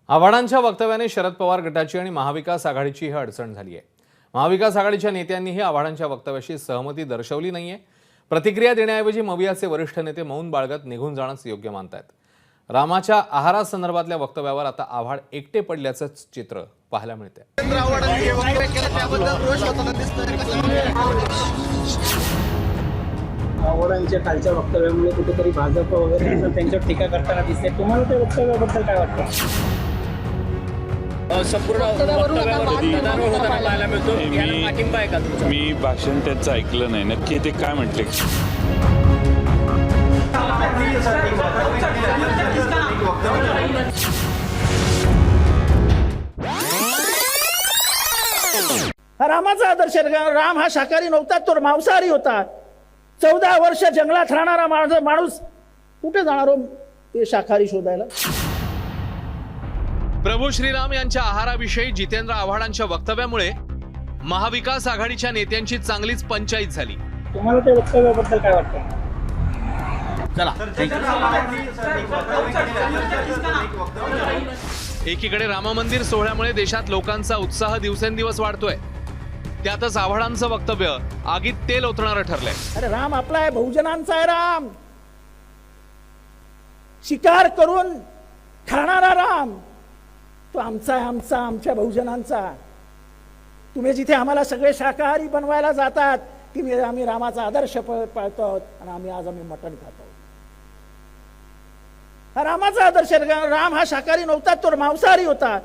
आव्हाडांच्या वक्तव्याने शरद पवार गटाची आणि महाविकास आघाडीची अडचण झाली आहे। महाविकास आघाडीच्या नेत्यांनीही आव्हाडांच्या वक्तव्याशी सहमती दर्शवली नाहीये। प्रतिक्रिया देण्याऐवजी मवियाचे वरिष्ठ नेते मौन बाळगत निघून जाणंच योग्य मानतायत। रामाच्या आहारासंदर्भातल्या वक्तव्यावर आता आव्हाड एकटे पडल्याचं चित्र पाहायला मिळतंय। आव्हाडांच्या कालच्या वक्तव्यामुळे कुठेतरी भाजप वगैरे त्यांच्यावर टीका करताना दिसते। तुम्हाला त्या वक्तव्याबद्दल काय वाटतं? संपूर्ण मी भाषण त्यांचं ऐकलं नाही, नक्की ते काय म्हटले। रामाचा आदर्श राम हा शाकाहारी नव्हता, तो मांसाहारी होता। 14 वर्ष जंगलात राहणारा माणूस कुठे जाणार हो ते शाकाहारी शोधायला? प्रभू श्रीराम यांच्या आहाराविषयी जितेंद्र आव्हाडांच्या वक्तव्यामुळे महाविकास आघाडीच्या नेत्यांची चांगलीच पंचायत झाली। तुम्हाला त्या वक्तव्याबद्दल काय वाटतं? एकीकडे राम मंदिर सोहळ्यामुळे देशात लोकांचा उत्साह दिवसेंदिवस वाढतोय, त्यातच आव्हाडांचं वक्तव्य आगीत तेल ओतणारं ठरलंय। अरे राम आपला आहे, बहुजनांचा आहे राम, शिकार करून खाणारा राम तो आमचा आहे, आमच्या बहुजनांचा। तुम्ही जिथे आम्हाला सगळे शाकाहारी बनवायला जातात की आम्ही रामाचा आदर्श पाळतो आहोत आणि आम्ही मटण खातो। रामाचा आदर्श राम हा शाकाहारी नव्हता, तो मांसाहारी होता।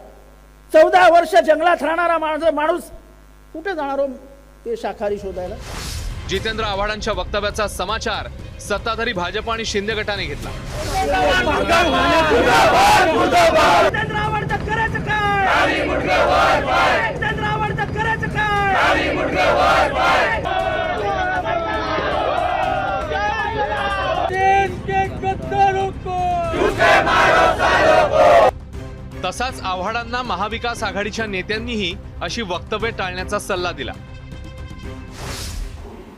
14 वर्ष जंगलात राहणारा माणूस कुठे जाणार हो ते शाकाहारी शोधायला? जितेंद्र आव्हाडांच्या वक्तव्याचा समाचार सत्ताधारी भाजप आणि शिंदे गटाने घेतला। तसाच आव्हाडांना महाविकास आघाडीच्या नेत्यांनीही अशी वक्तव्य टाळण्याचा सल्ला दिला।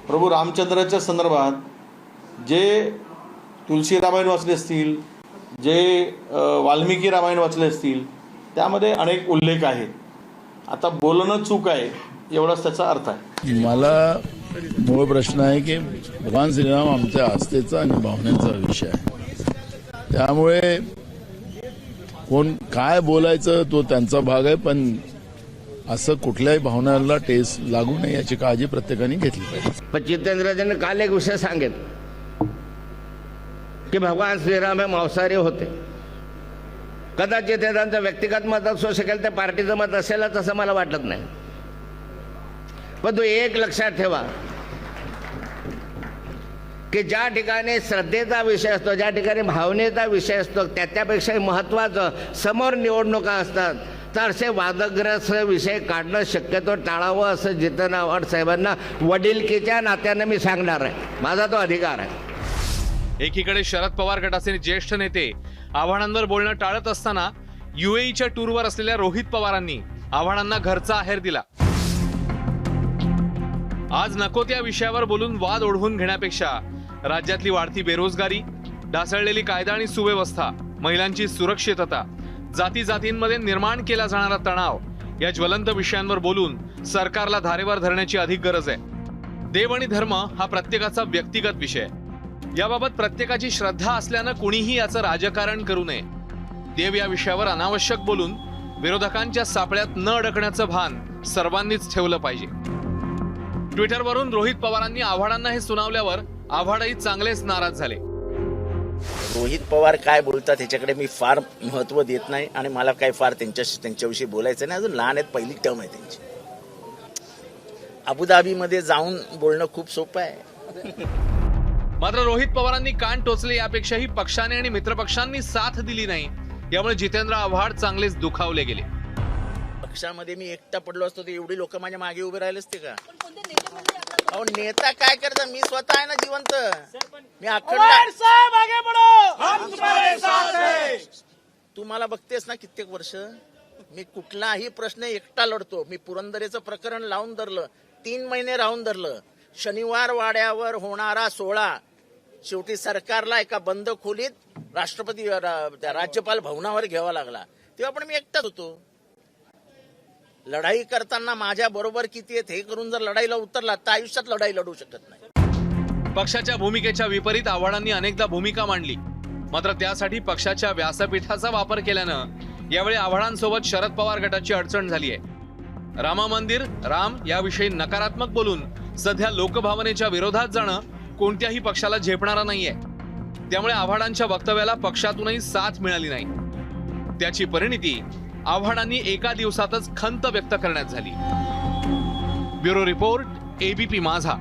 प्रभू रामचंद्राच्या संदर्भात जे तुलसी रामायण वाचले असतील, जे वाल्मिकी रामायण वाचले असतील, त्यामध्ये अनेक उल्लेख आहेत। आता बोलणं चूक आहे एवढाच त्याचा अर्थ आहे। मला मूळ प्रश्न आहे की भगवान श्रीराम आमच्या आस्थेचा आणि भावनेचा विषय आहे, त्यामुळे कोण काय बोलायचं तो त्यांचा भाग आहे, पण असं कुठल्याही भावनाला ठेस लागू नये याची काळजी प्रत्येकाने घेतली पाहिजे। पण जितेंद्रजींनी काल एक विषय सांगितलं की भगवान श्रीराम हे मांसाहारी होते। कदाचित ते त्यांचं व्यक्तिगत मत असू शकेल, ते पार्टीचं मत असेलच असं मला वाटत नाही। पण तो एक लक्षात ठेवा की ज्या ठिकाणी श्रद्धेचा विषय असतो, ज्या ठिकाणी भावनेचा विषय असतो, त्याच्यापेक्षा महत्त्वाचं समोर निवडणुका असतात, तर असे वादग्रस्त विषय काढणं शक्यतो टाळावं असं जितेंद्र आव्हाड साहेबांना वडिलकीच्या नात्याने मी सांगणार आहे। माझा तो अधिकार आहे। एकीकडे शरद पवार गटाचे ज्येष्ठ नेते आव्हाडांवर बोलणं टाळत असताना UAEच्या टूरवर असलेल्या रोहित पवारांनी आव्हाडांना घरचा आहेर दिला। आज नको त्या विषयावर बोलून वाद ओढवून घेण्यापेक्षा राज्यातली वाढती बेरोजगारी, ढासळलेली कायदा आणि सुव्यवस्था, महिलांची सुरक्षितता, जातींमध्ये निर्माण केला जाणारा तणाव या ज्वलंत विषयांवर बोलून सरकारला धारेवर धरण्याची अधिक गरज आहे। देव आणि धर्म हा प्रत्येकाचा व्यक्तिगत विषय आहे। याबाबत प्रत्येकाची श्रद्धा असल्यानं कुणीही याचं राजकारण करू नये। देव या विषयावर अनावश्यक बोलून विरोधकांच्या सापळ्यात न अडकण्याचं भान सर्वांनीच ठेवलं पाहिजे। ट्विटरवरून रोहित पवारांनी आव्हाडांना हे सुनावल्यावर आव्हाडही चांगलेच नाराज झाले। रोहित पवार काय बोलतात ह्याच्याकडे मी फार महत्त्व देत नाही आणि मला काय फार त्यांच्याविषयी बोलायचं नाही। अजून लहान आहेत, पहिली टर्म आहे त्यांची। अबुधाबीमध्ये जाऊन बोलणं खूप सोपं आहे। मात्र रोहित पवारांनी कान टोचले यापेक्षाही पक्षाने आणि मित्रपक्षांनी साथ दिली नाही, यामुळे जितेंद्र आव्हाड चांगलेच दुखावले गेले। पक्षामध्ये मी एकटा पडलो असतो तर एवढी लोक माझ्या मागे उभे राहिले असते का? अहो नेता काय करतात, मी स्वतः आहे ना जिवंत, मी तू मला बघतेस ना कित्येक वर्ष, मी कुठलाही प्रश्न एकटा लढतो। मी पुरंदरेचं प्रकरण लावून धरलं, 3 महिने राहून धरलं। शनिवार वाड्यावर होणारा सोहळा शेवटी सरकारला एका बंद खोलीत राज्यपाल भवनावर घ्यावा लागला। तेव्हा पण मी एकटाच होतो. लढाई करताना माझ्या बरोबर किती आहेत हे करून जर लढाईला उतरला तर आयुष्यात लढाई लढू शकत नाही. पक्षाच्या भूमिकेच्या विपरीत आव्हाडांनी अनेकदा भूमिका मांडली, मात्र त्यासाठी पक्षाच्या व्यासपीठाचा वापर केल्यानं यावेळी आव्हाडांसोबत शरद पवार गटाची अडचण झाली आहे. रामा मंदिर राम याविषयी नकारात्मक बोलून सध्या लोकभावनेच्या विरोधात जाणं कोणत्याही पक्षाला झेपणारं नाहीये. त्यामुळे आव्हाडांच्या वक्तव्याला पक्षातूनही साथ मिळाली नाही. त्याची परिणिती आव्हाडांनी एका दिवसातच खंत व्यक्त करण्यात झाली. ब्युरो रिपोर्ट, एबीपी माझा.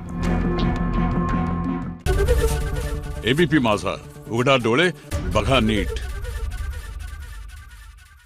एबीपी माझा, उघडा डोळे बघा नीट.